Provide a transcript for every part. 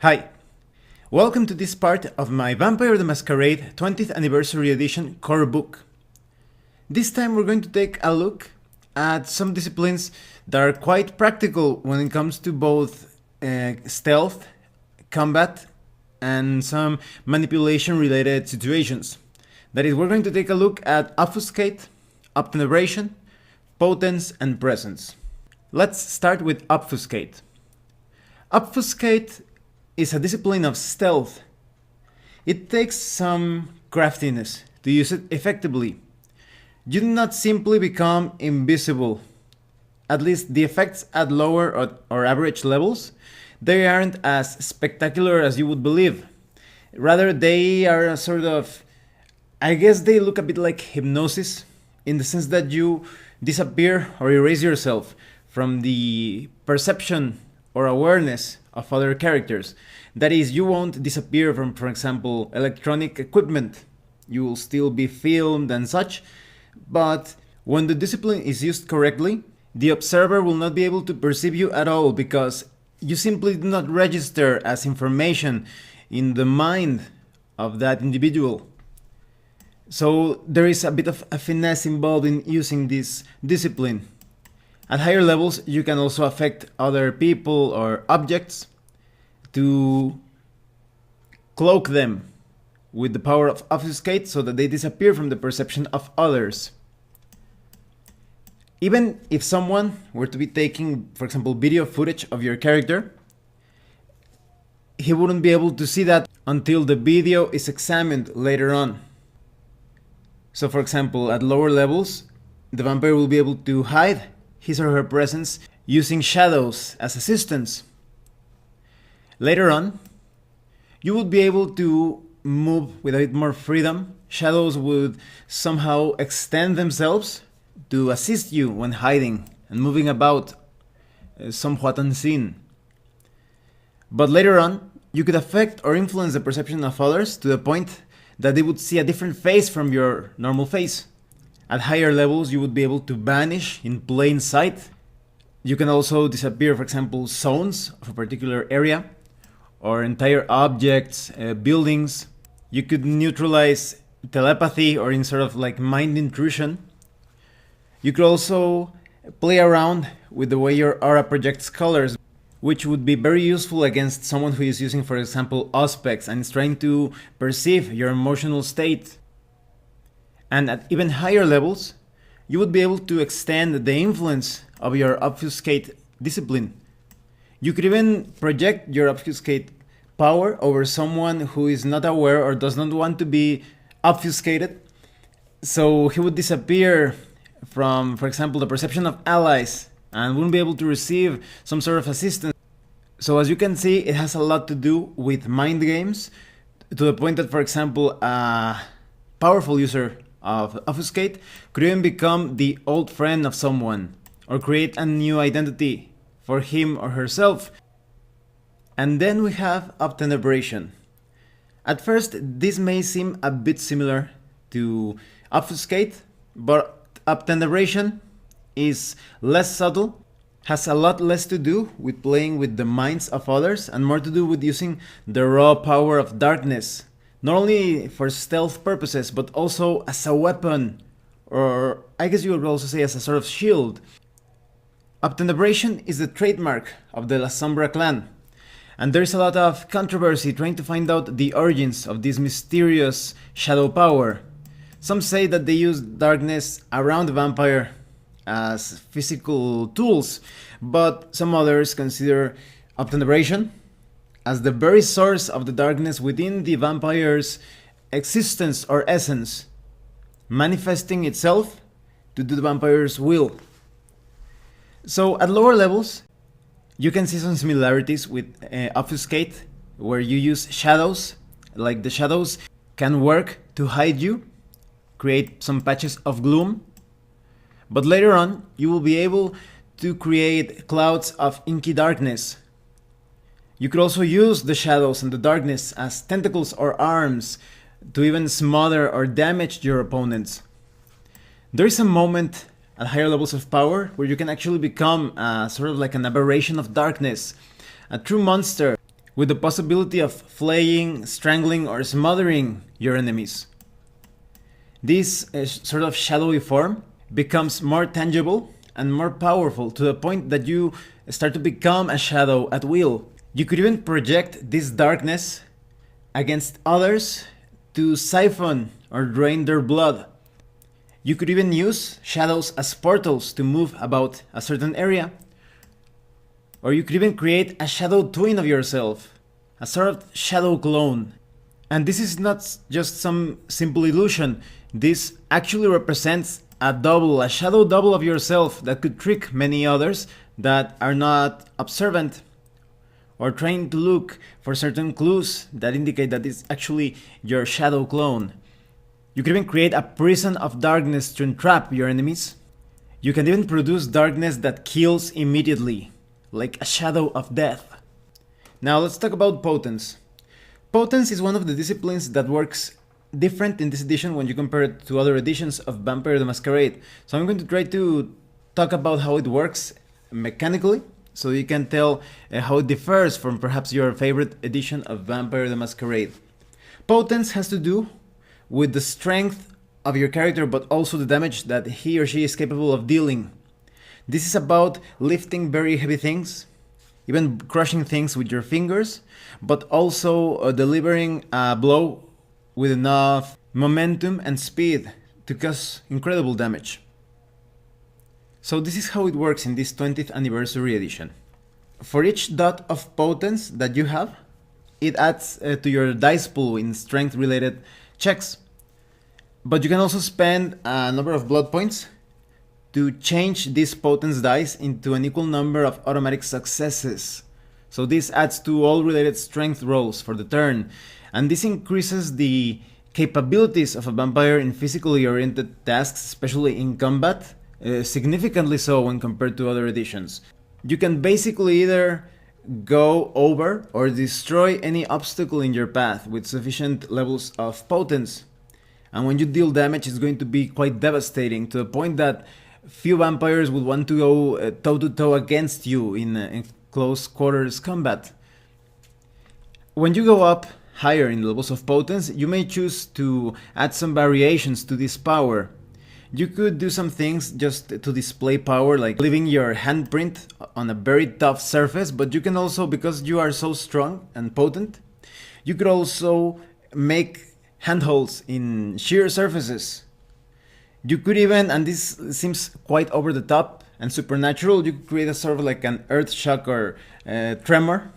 Hi, welcome to this part of my Vampire the Masquerade 20th Anniversary Edition core book. This time we're going to take a look at some disciplines that are quite practical when it comes to both stealth, combat, and some manipulation related situations. That is, we're going to take a look at Obfuscate, Obtenebration, Potence, and Presence. Let's start with Obfuscate. Obfuscate is a discipline of stealth. It takes some craftiness to use it effectively. You do not simply become invisible. At least the effects at lower or average levels, they aren't as spectacular as you would believe. Rather, they are a sort of, I guess they look a bit like hypnosis, in the sense that you disappear or erase yourself from the perception or awareness of other characters. That is, you won't disappear from, for example, electronic equipment. You will still be filmed and such, but when the discipline is used correctly, the observer will not be able to perceive you at all because you simply do not register as information in the mind of that individual. So there is a bit of a finesse involved in using this discipline. At higher levels, you can also affect other people or objects to cloak them with the power of Obfuscate so that they disappear from the perception of others. Even if someone were to be taking, for example, video footage of your character, he wouldn't be able to see that until the video is examined later on. So, for example, at lower levels, the vampire will be able to hide his or her presence using shadows as assistants. Later on, you would be able to move with a bit more freedom. Shadows would somehow extend themselves to assist you when hiding and moving about somewhat unseen. But later on, you could affect or influence the perception of others to the point that they would see a different face from your normal face. At higher levels, you would be able to vanish in plain sight. You can also disappear, for example, zones of a particular area or entire objects, buildings. You could neutralize telepathy or in sort of like mind intrusion. You could also play around with the way your aura projects colors, which would be very useful against someone who is using, for example, Auspex and is trying to perceive your emotional state. And at even higher levels, you would be able to extend the influence of your Obfuscate discipline. You could even project your Obfuscate power over someone who is not aware or does not want to be obfuscated. So he would disappear from, for example, the perception of allies and wouldn't be able to receive some sort of assistance. So as you can see, it has a lot to do with mind games, to the point that, for example, a powerful user of Obfuscate could even become the old friend of someone or create a new identity for him or herself. And then we have Obtenebration. At first, this may seem a bit similar to Obfuscate, but Obtenebration is less subtle, has a lot less to do with playing with the minds of others and more to do with using the raw power of darkness, not only for stealth purposes, but also as a weapon, or I guess you would also say as a sort of shield. Obtenebration is the trademark of the La Sombra clan, and there's a lot of controversy trying to find out the origins of this mysterious shadow power. Some say that they use darkness around the vampire as physical tools, but some others consider Obtenebration as the very source of the darkness within the vampire's existence or essence, manifesting itself to do the vampire's will. So at lower levels, you can see some similarities with Obfuscate, where you use shadows, like the shadows can work to hide you, create some patches of gloom. But later on, you will be able to create clouds of inky darkness. You could also use the shadows and the darkness as tentacles or arms to even smother or damage your opponents. There is a moment at higher levels of power where you can actually become sort of like an aberration of darkness, a true monster with the possibility of flaying, strangling, or smothering your enemies. This sort of shadowy form becomes more tangible and more powerful to the point that you start to become a shadow at will. You could even project this darkness against others to siphon or drain their blood. You could even use shadows as portals to move about a certain area. Or you could even create a shadow twin of yourself, a sort of shadow clone. And this is not just some simple illusion. This actually represents a shadow double of yourself that could trick many others that are not observant or trained to look for certain clues that indicate that it's actually your shadow clone. You can even create a prison of darkness to entrap your enemies. You can even produce darkness that kills immediately, like a shadow of death. Now let's talk about potence. Potence is one of the disciplines that works different in this edition when you compare it to other editions of Vampire the Masquerade. So I'm going to try to talk about how it works mechanically, so you can tell how it differs from perhaps your favorite edition of Vampire the Masquerade. Potence has to do with the strength of your character, but also the damage that he or she is capable of dealing. This is about lifting very heavy things, even crushing things with your fingers, but also delivering a blow with enough momentum and speed to cause incredible damage. So this is how it works in this 20th anniversary edition. For each dot of potence that you have, it adds to your dice pool in strength related checks. But you can also spend a number of blood points to change this potence dice into an equal number of automatic successes. So this adds to all related strength rolls for the turn, and this increases the capabilities of a vampire in physically oriented tasks, especially in combat, significantly so when compared to other editions. You can basically either go over or destroy any obstacle in your path with sufficient levels of potence. And when you deal damage, it's going to be quite devastating, to the point that few vampires would want to go toe-to-toe against you in close quarters combat. When you go up higher in levels of potence, you may choose to add some variations to this power. You could do some things just to display power, like leaving your handprint on a very tough surface, but you can also, because you are so strong and potent, you could also make handholds in sheer surfaces. You could even, and this seems quite over the top and supernatural, you could create a sort of like an earth shock or tremor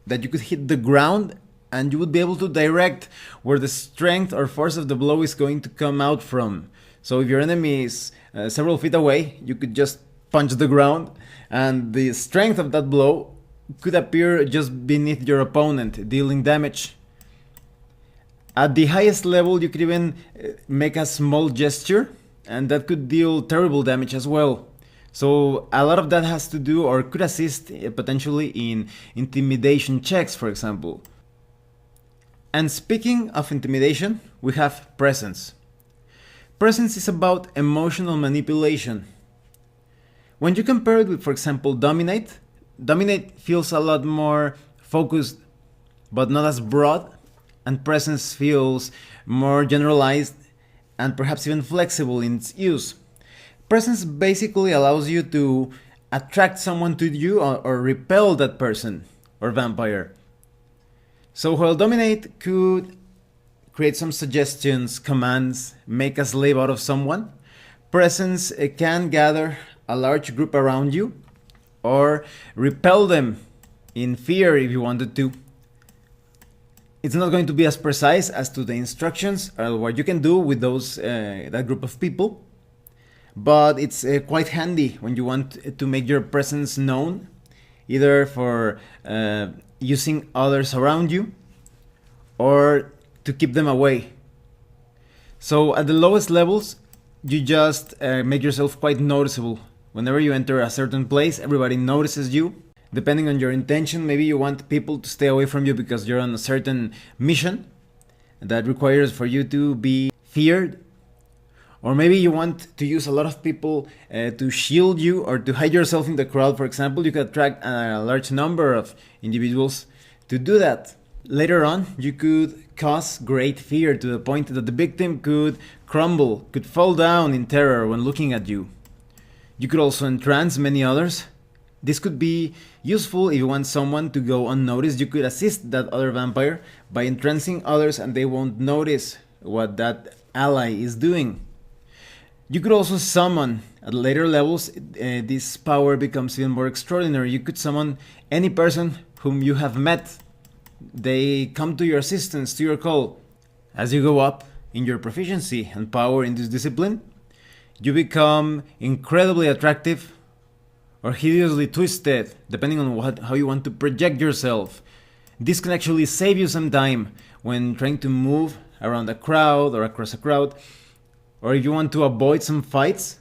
that you could hit the ground, and you would be able to direct where the strength or force of the blow is going to come out from. So if your enemy is several feet away, you could just punch the ground, and the strength of that blow could appear just beneath your opponent, dealing damage. At the highest level, you could even make a small gesture, and that could deal terrible damage as well. So a lot of that has to do, or could assist potentially in intimidation checks, for example. And speaking of intimidation, we have presence. Presence is about emotional manipulation. When you compare it with, for example, Dominate feels a lot more focused, but not as broad, and Presence feels more generalized and perhaps even flexible in its use. Presence basically allows you to attract someone to you or repel that person or vampire. So while Dominate could create some suggestions, commands, make a slave out of someone, Presence can gather a large group around you or repel them in fear if you wanted to. It's not going to be as precise as to the instructions or what you can do with that group of people, but it's quite handy when you want to make your presence known, either for using others around you or to keep them away. So at the lowest levels, you just make yourself quite noticeable. Whenever you enter a certain place, everybody notices you. Depending on your intention, maybe you want people to stay away from you because you're on a certain mission that requires for you to be feared. Or maybe you want to use a lot of people to shield you or to hide yourself in the crowd, for example. You could attract a large number of individuals to do that. Later on, you could cause great fear to the point that the victim could crumble, could fall down in terror when looking at you. You could also entrance many others. This could be useful if you want someone to go unnoticed. You could assist that other vampire by entrancing others and they won't notice what that ally is doing. You could also summon. At later levels, this power becomes even more extraordinary. You could summon any person whom you have met. They come to your assistance, to your call. As you go up in your proficiency and power in this discipline, you become incredibly attractive or hideously twisted, depending on how you want to project yourself. This can actually save you some time when trying to move around a crowd or across a crowd, or if you want to avoid some fights.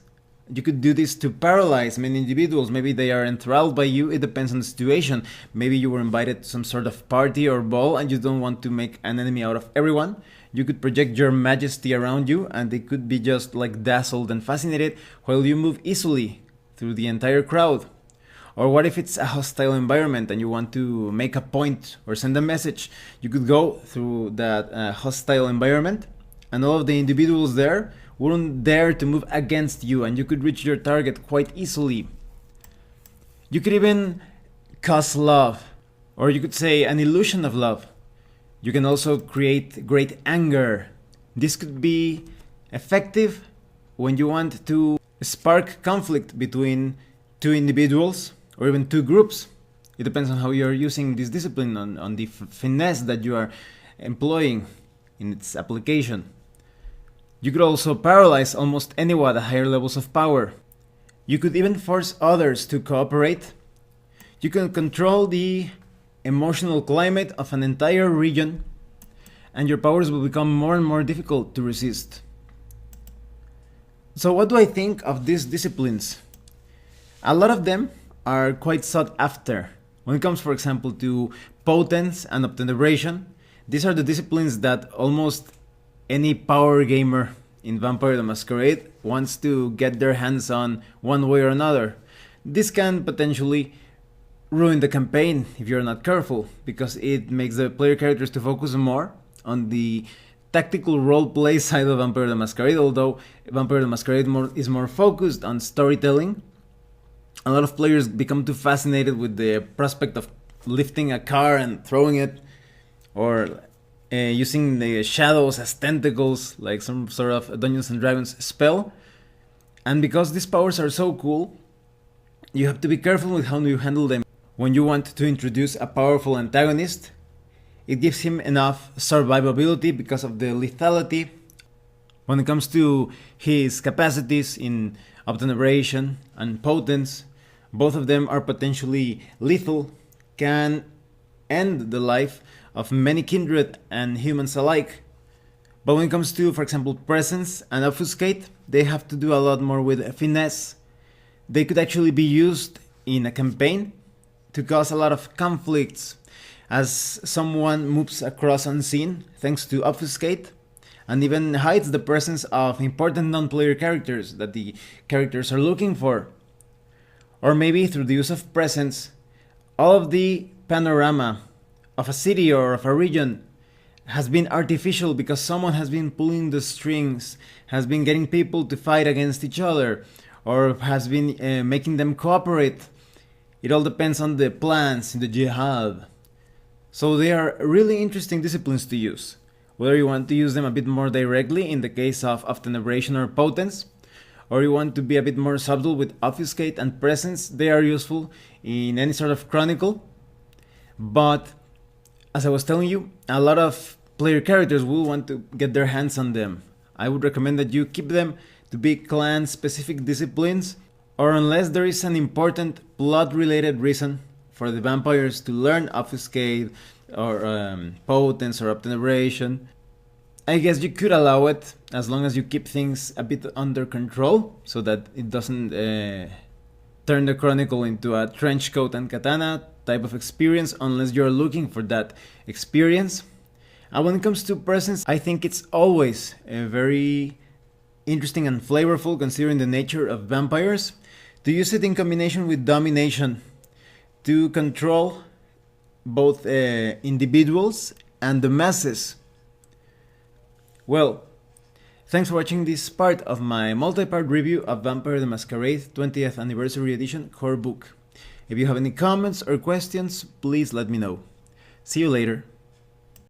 You could do this to paralyze many individuals. Maybe they are enthralled by you. It depends on the situation. Maybe you were invited to some sort of party or ball and you don't want to make an enemy out of everyone. You could project your majesty around you and they could be just like dazzled and fascinated while you move easily through the entire crowd. Or what if it's a hostile environment and you want to make a point or send a message? You could go through that hostile environment and all of the individuals there wouldn't dare to move against you and you could reach your target quite easily. You could even cause love, or you could say an illusion of love. You can also create great anger. This could be effective when you want to spark conflict between two individuals or even two groups. It depends on how you're using this discipline, on the finesse that you are employing in its application. You could also paralyze almost anyone at higher levels of power. You could even force others to cooperate. You can control the emotional climate of an entire region, and your powers will become more and more difficult to resist. So what do I think of these disciplines? A lot of them are quite sought after. When it comes, for example, to potence and obtenebration, these are the disciplines that almost any power gamer in Vampire the Masquerade wants to get their hands on one way or another. This can potentially ruin the campaign if you're not careful, because it makes the player characters to focus more on the tactical roleplay side of Vampire the Masquerade, although Vampire the Masquerade is more focused on storytelling. A lot of players become too fascinated with the prospect of lifting a car and throwing it, or using the shadows as tentacles, like some sort of Dungeons and Dragons spell. And because these powers are so cool, you have to be careful with how you handle them. When you want to introduce a powerful antagonist, it gives him enough survivability because of the lethality. When it comes to his capacities in obtenebration and potence, both of them are potentially lethal, can end the life of many kindred and humans alike. But when it comes to, for example, presence and obfuscate, they have to do a lot more with finesse. They could actually be used in a campaign to cause a lot of conflicts, as someone moves across unseen thanks to obfuscate, and even hides the presence of important non-player characters that the characters are looking for. Or maybe through the use of presence, all of the panorama of a city or of a region has been artificial because someone has been pulling the strings, has been getting people to fight against each other, or has been making them cooperate. It all depends on the plans that you have. So they are really interesting disciplines to use. Whether you want to use them a bit more directly in the case of obtenebration or potence, or you want to be a bit more subtle with obfuscate and presence, they are useful in any sort of chronicle. But as I was telling you, a lot of player characters will want to get their hands on them. I would recommend that you keep them to be clan-specific disciplines, or unless there is an important plot-related reason for the vampires to learn obfuscate or potence or obtenebration, I guess you could allow it as long as you keep things a bit under control so that it doesn't turn the chronicle into a trench coat and katana type of experience, unless you're looking for that experience. And when it comes to presence, I think it's always very interesting and flavorful, considering the nature of vampires, to use it in combination with domination to control both individuals and the masses. Well, thanks for watching this part of my multi-part review of Vampire the Masquerade 20th Anniversary Edition core book. If you have any comments or questions, please let me know. See you later.